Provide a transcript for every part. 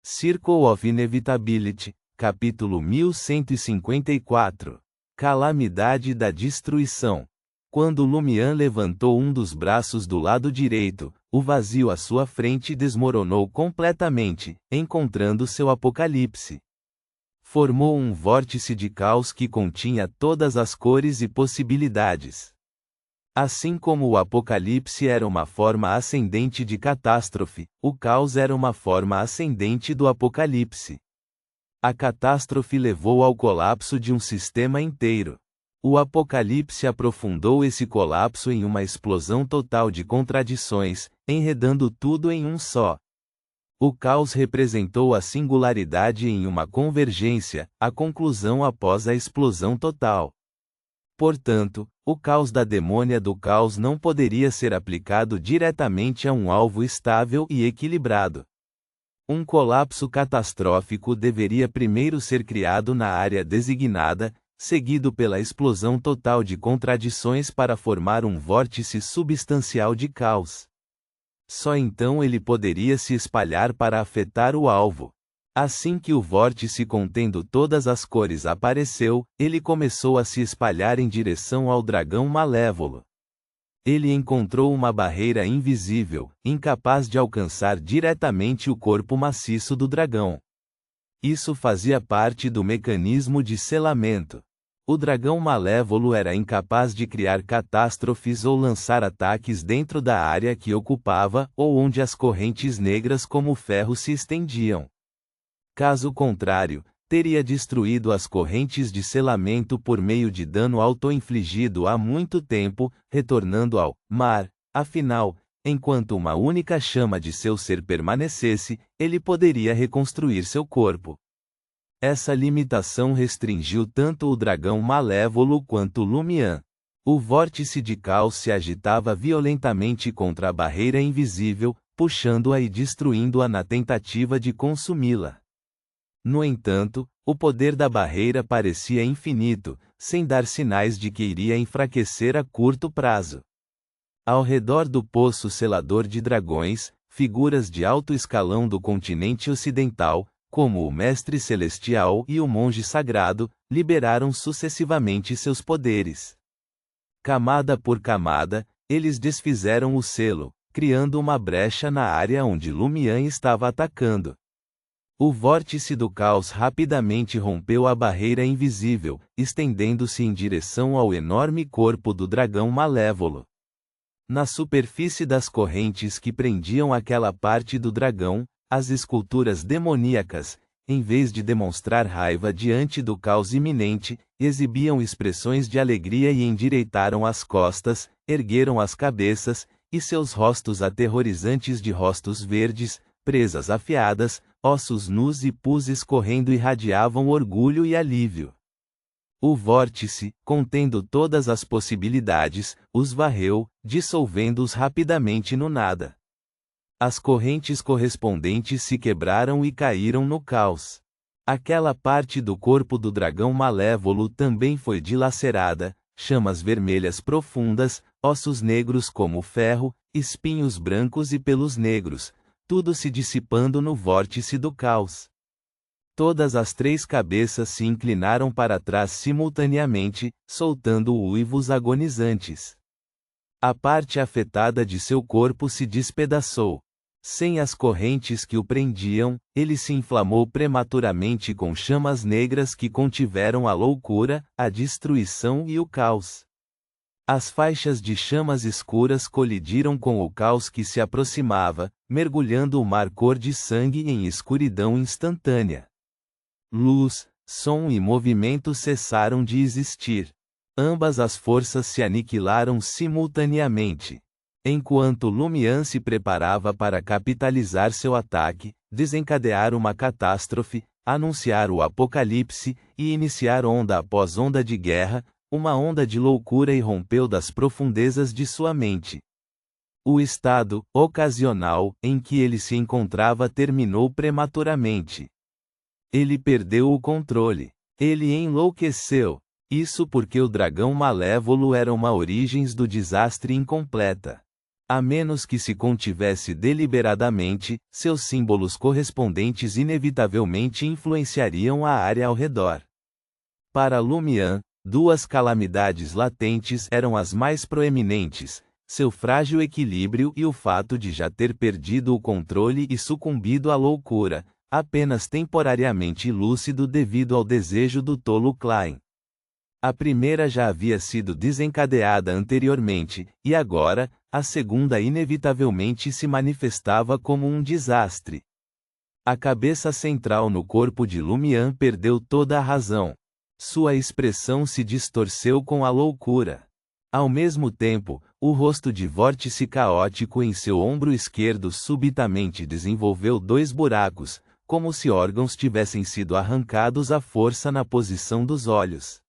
Circle of Inevitability, capítulo 1154. Calamidade da destruição. Quando Lumian levantou um dos braços do lado direito, o vazio à sua frente desmoronou completamente, encontrando seu apocalipse. Formou um vórtice de caos que continha todas as cores e possibilidades. Assim como o apocalipse era uma forma ascendente de catástrofe, o caos era uma forma ascendente do apocalipse. A catástrofe levou ao colapso de um sistema inteiro. O apocalipse aprofundou esse colapso em uma explosão total de contradições, enredando tudo em um só. O caos representou a singularidade em uma convergência, a conclusão após a explosão total. Portanto, o caos da demônia do caos não poderia ser aplicado diretamente a um alvo estável e equilibrado. Um colapso catastrófico deveria primeiro ser criado na área designada, seguido pela explosão total de contradições para formar um vórtice substancial de caos. Só então ele poderia se espalhar para afetar o alvo. Assim que o vórtice contendo todas as cores apareceu, ele começou a se espalhar em direção ao dragão malévolo. Ele encontrou uma barreira invisível, incapaz de alcançar diretamente o corpo maciço do dragão. Isso fazia parte do mecanismo de selamento. O dragão malévolo era incapaz de criar catástrofes ou lançar ataques dentro da área que ocupava ou onde as correntes negras como ferro se estendiam. Caso contrário, teria destruído as correntes de selamento por meio de dano auto-infligido há muito tempo, retornando ao mar. Afinal, enquanto uma única chama de seu ser permanecesse, ele poderia reconstruir seu corpo. Essa limitação restringiu tanto o dragão malévolo quanto Lumian. O vórtice de caos se agitava violentamente contra a barreira invisível, puxando-a e destruindo-a na tentativa de consumi-la. No entanto, o poder da barreira parecia infinito, sem dar sinais de que iria enfraquecer a curto prazo. Ao redor do poço selador de dragões, figuras de alto escalão do continente ocidental, como o Mestre Celestial e o Monge Sagrado, liberaram sucessivamente seus poderes. Camada por camada, eles desfizeram o selo, criando uma brecha na área onde Lumian estava atacando. O vórtice do caos rapidamente rompeu a barreira invisível, estendendo-se em direção ao enorme corpo do dragão malévolo. Na superfície das correntes que prendiam aquela parte do dragão, as esculturas demoníacas, em vez de demonstrar raiva diante do caos iminente, exibiam expressões de alegria e endireitaram as costas, ergueram as cabeças, e seus rostos aterrorizantes de rostos verdes, presas afiadas, ossos nus e pus escorrendo irradiavam orgulho e alívio. O vórtice, contendo todas as possibilidades, os varreu, dissolvendo-os rapidamente no nada. As correntes correspondentes se quebraram e caíram no caos. Aquela parte do corpo do dragão malévolo também foi dilacerada, chamas vermelhas profundas, ossos negros como ferro, espinhos brancos e pelos negros, tudo se dissipando no vórtice do caos. Todas as três cabeças se inclinaram para trás simultaneamente, soltando uivos agonizantes. A parte afetada de seu corpo se despedaçou. Sem as correntes que o prendiam, ele se inflamou prematuramente com chamas negras que contiveram a loucura, a destruição e o caos. As faixas de chamas escuras colidiram com o caos que se aproximava, mergulhando o mar cor de sangue em escuridão instantânea. Luz, som e movimento cessaram de existir. Ambas as forças se aniquilaram simultaneamente. Enquanto Lumian se preparava para capitalizar seu ataque, desencadear uma catástrofe, anunciar o apocalipse e iniciar onda após onda de guerra, uma onda de loucura irrompeu das profundezas de sua mente. O estado ocasional em que ele se encontrava terminou prematuramente. Ele perdeu o controle. Ele enlouqueceu. Isso porque o dragão malévolo era uma origem do desastre incompleta. A menos que se contivesse deliberadamente, seus símbolos correspondentes inevitavelmente influenciariam a área ao redor. Para Lumian, duas calamidades latentes eram as mais proeminentes: seu frágil equilíbrio e o fato de já ter perdido o controle e sucumbido à loucura, apenas temporariamente lúcido devido ao desejo do tolo Klein. A primeira já havia sido desencadeada anteriormente, e agora, a segunda inevitavelmente se manifestava como um desastre. A cabeça central no corpo de Lumian perdeu toda a razão. Sua expressão se distorceu com a loucura. Ao mesmo tempo, o rosto de vórtice caótico em seu ombro esquerdo subitamente desenvolveu 2 buracos, como se órgãos tivessem sido arrancados à força na posição dos olhos.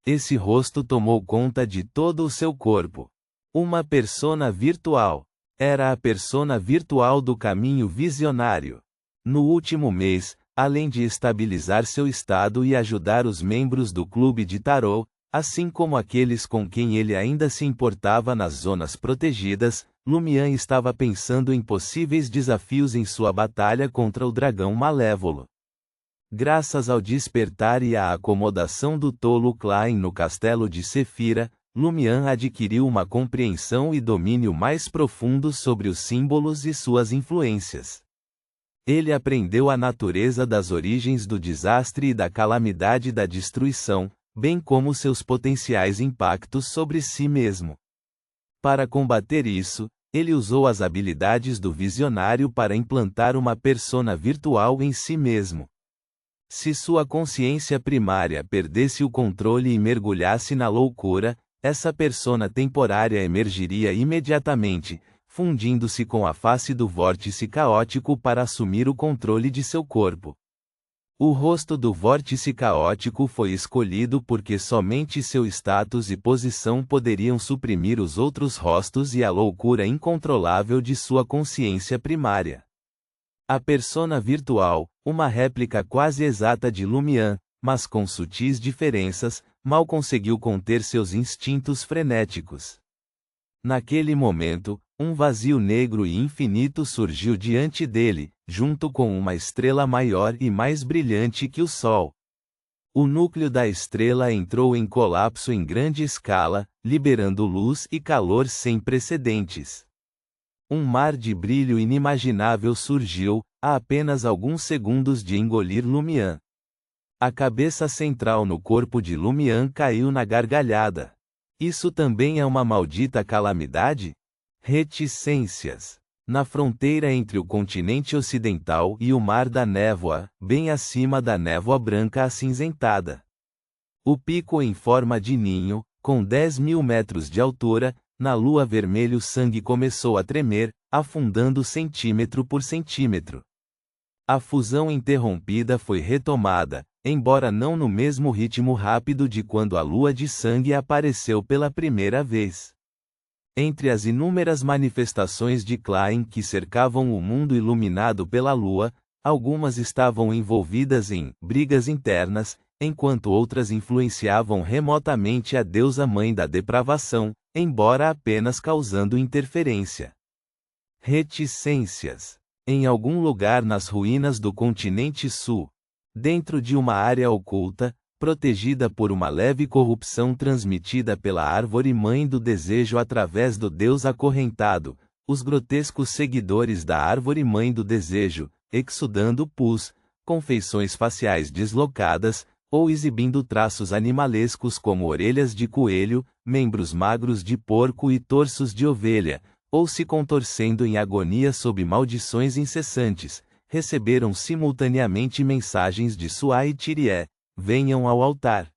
Esse rosto tomou conta de todo o seu corpo. Uma persona virtual. Era a persona virtual do caminho visionário. No último mês, além de estabilizar seu estado e ajudar os membros do clube de tarô, assim como aqueles com quem ele ainda se importava nas zonas protegidas, Lumian estava pensando em possíveis desafios em sua batalha contra o dragão malévolo. Graças ao despertar e à acomodação do tolo Klein no castelo de Sefira, Lumian adquiriu uma compreensão e domínio mais profundo sobre os símbolos e suas influências. Ele aprendeu a natureza das origens do desastre e da calamidade da destruição, bem como seus potenciais impactos sobre si mesmo. Para combater isso, ele usou as habilidades do visionário para implantar uma persona virtual em si mesmo. Se sua consciência primária perdesse o controle e mergulhasse na loucura, essa persona temporária emergiria imediatamente, fundindo-se com a face do vórtice caótico para assumir o controle de seu corpo. O rosto do vórtice caótico foi escolhido porque somente seu status e posição poderiam suprimir os outros rostos e a loucura incontrolável de sua consciência primária. A persona virtual, uma réplica quase exata de Lumian, mas com sutis diferenças, mal conseguiu conter seus instintos frenéticos. Naquele momento, um vazio negro e infinito surgiu diante dele, junto com uma estrela maior e mais brilhante que o Sol. O núcleo da estrela entrou em colapso em grande escala, liberando luz e calor sem precedentes. Um mar de brilho inimaginável surgiu, a apenas alguns segundos de engolir Lumian. A cabeça central no corpo de Lumian caiu na gargalhada. Isso também é uma maldita calamidade? Reticências. Na fronteira entre o continente ocidental e o Mar da Névoa, bem acima da névoa branca acinzentada. O pico em forma de ninho, com 10.000 metros de altura, na lua vermelho sangue começou a tremer, afundando centímetro por centímetro. A fusão interrompida foi retomada, embora não no mesmo ritmo rápido de quando a lua de sangue apareceu pela primeira vez. Entre as inúmeras manifestações de Klein que cercavam o mundo iluminado pela lua, algumas estavam envolvidas em brigas internas, enquanto outras influenciavam remotamente a deusa mãe da depravação, embora apenas causando interferência. Reticências. Em algum lugar nas ruínas do continente sul, dentro de uma área oculta, protegida por uma leve corrupção transmitida pela árvore mãe do desejo através do Deus acorrentado, os grotescos seguidores da árvore mãe do desejo, exudando pus, com feições faciais deslocadas, ou exibindo traços animalescos como orelhas de coelho, membros magros de porco e torsos de ovelha, ou se contorcendo em agonia sob maldições incessantes, receberam simultaneamente mensagens de Suá e Tirié: venham ao altar.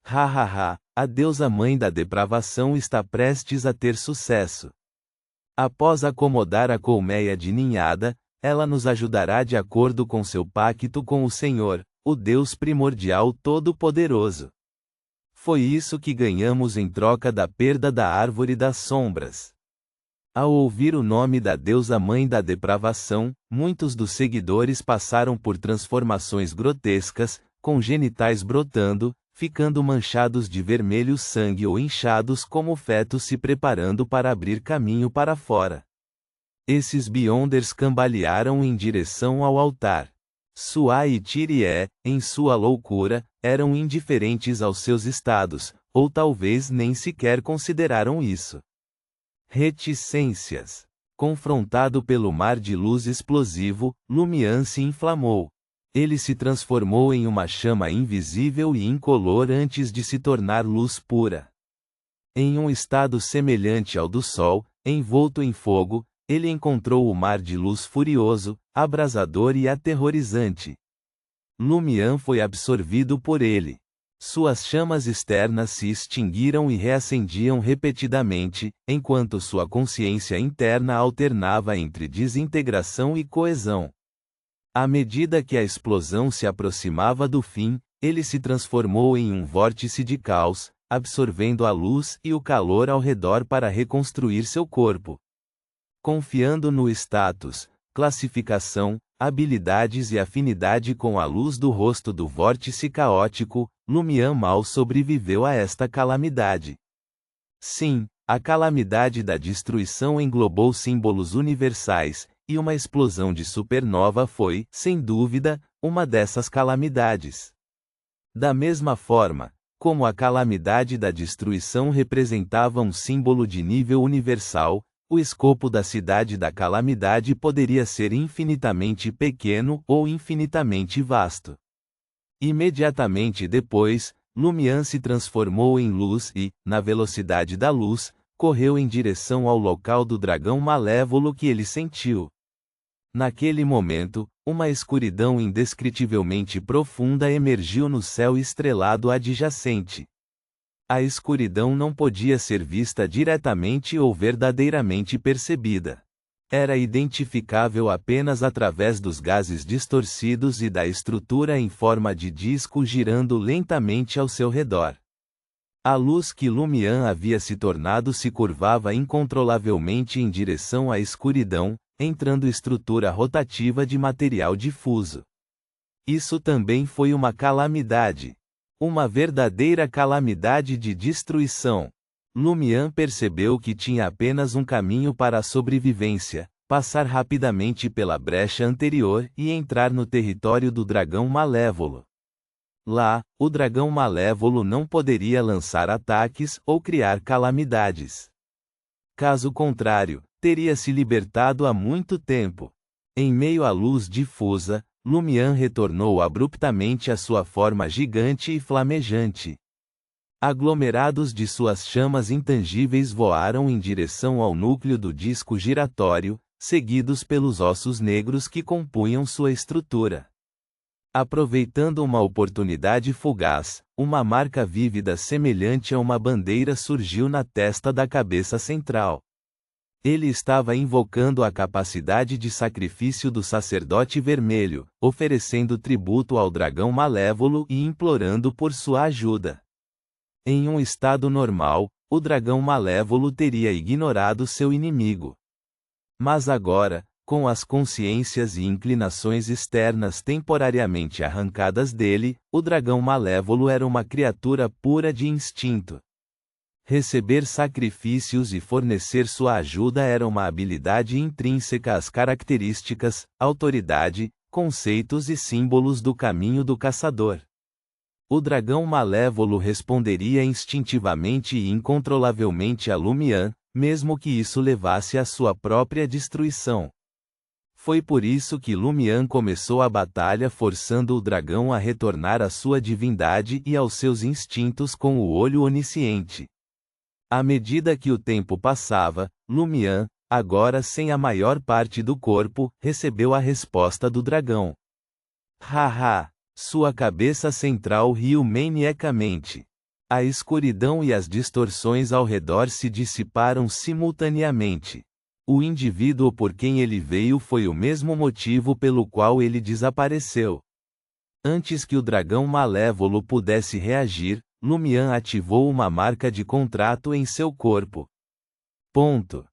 A deusa mãe da depravação está prestes a ter sucesso. Após acomodar a colmeia de ninhada, ela nos ajudará de acordo com seu pacto com o Senhor, o Deus primordial todo-poderoso. Foi isso que ganhamos em troca da perda da árvore das sombras. Ao ouvir o nome da deusa mãe da depravação, muitos dos seguidores passaram por transformações grotescas, com genitais brotando, ficando manchados de vermelho sangue ou inchados como fetos se preparando para abrir caminho para fora. Esses Beyonders cambalearam em direção ao altar. Suá e Tirié, em sua loucura, eram indiferentes aos seus estados, ou talvez nem sequer consideraram isso. Reticências. Confrontado pelo mar de luz explosivo, Lumian se inflamou. Ele se transformou em uma chama invisível e incolor antes de se tornar luz pura. Em um estado semelhante ao do Sol, envolto em fogo, ele encontrou o mar de luz furioso, abrasador e aterrorizante. Lumian foi absorvido por ele. Suas chamas externas se extinguiram e reacendiam repetidamente, enquanto sua consciência interna alternava entre desintegração e coesão. À medida que a explosão se aproximava do fim, ele se transformou em um vórtice de caos, absorvendo a luz e o calor ao redor para reconstruir seu corpo. Confiando no status, classificação, habilidades e afinidade com a luz do rosto do vórtice caótico, Lumian mal sobreviveu a esta calamidade. Sim, a calamidade da destruição englobou símbolos universais, e uma explosão de supernova foi, sem dúvida, uma dessas calamidades. Da mesma forma, como a calamidade da destruição representava um símbolo de nível universal, o escopo da cidade da calamidade poderia ser infinitamente pequeno ou infinitamente vasto. Imediatamente depois, Lumian se transformou em luz e, na velocidade da luz, correu em direção ao local do dragão malévolo que ele sentiu. Naquele momento, uma escuridão indescritivelmente profunda emergiu no céu estrelado adjacente. A escuridão não podia ser vista diretamente ou verdadeiramente percebida. Era identificável apenas através dos gases distorcidos e da estrutura em forma de disco girando lentamente ao seu redor. A luz que Lumian havia se tornado se curvava incontrolavelmente em direção à escuridão, entrando estrutura rotativa de material difuso. Isso também foi uma calamidade. Uma verdadeira calamidade de destruição. Lumian percebeu que tinha apenas um caminho para a sobrevivência: passar rapidamente pela brecha anterior e entrar no território do dragão malévolo. Lá, o dragão malévolo não poderia lançar ataques ou criar calamidades. Caso contrário, teria se libertado há muito tempo. Em meio à luz difusa, Lumian retornou abruptamente à sua forma gigante e flamejante. Aglomerados de suas chamas intangíveis voaram em direção ao núcleo do disco giratório, seguidos pelos ossos negros que compunham sua estrutura. Aproveitando uma oportunidade fugaz, uma marca vívida semelhante a uma bandeira surgiu na testa da cabeça central. Ele estava invocando a capacidade de sacrifício do sacerdote vermelho, oferecendo tributo ao dragão malévolo e implorando por sua ajuda. Em um estado normal, o dragão malévolo teria ignorado seu inimigo. Mas agora, com as consciências e inclinações externas temporariamente arrancadas dele, o dragão malévolo era uma criatura pura de instinto. Receber sacrifícios e fornecer sua ajuda era uma habilidade intrínseca às características, autoridade, conceitos e símbolos do caminho do caçador. O dragão malévolo responderia instintivamente e incontrolavelmente a Lumian, mesmo que isso levasse à sua própria destruição. Foi por isso que Lumian começou a batalha forçando o dragão a retornar à sua divindade e aos seus instintos com o olho onisciente. À medida que o tempo passava, Lumian, agora sem a maior parte do corpo, recebeu a resposta do dragão. Haha! Sua cabeça central riu maniacamente. A escuridão e as distorções ao redor se dissiparam simultaneamente. O indivíduo por quem ele veio foi o mesmo motivo pelo qual ele desapareceu. Antes que o dragão malévolo pudesse reagir, Lumian ativou uma marca de contrato em seu corpo. Ponto.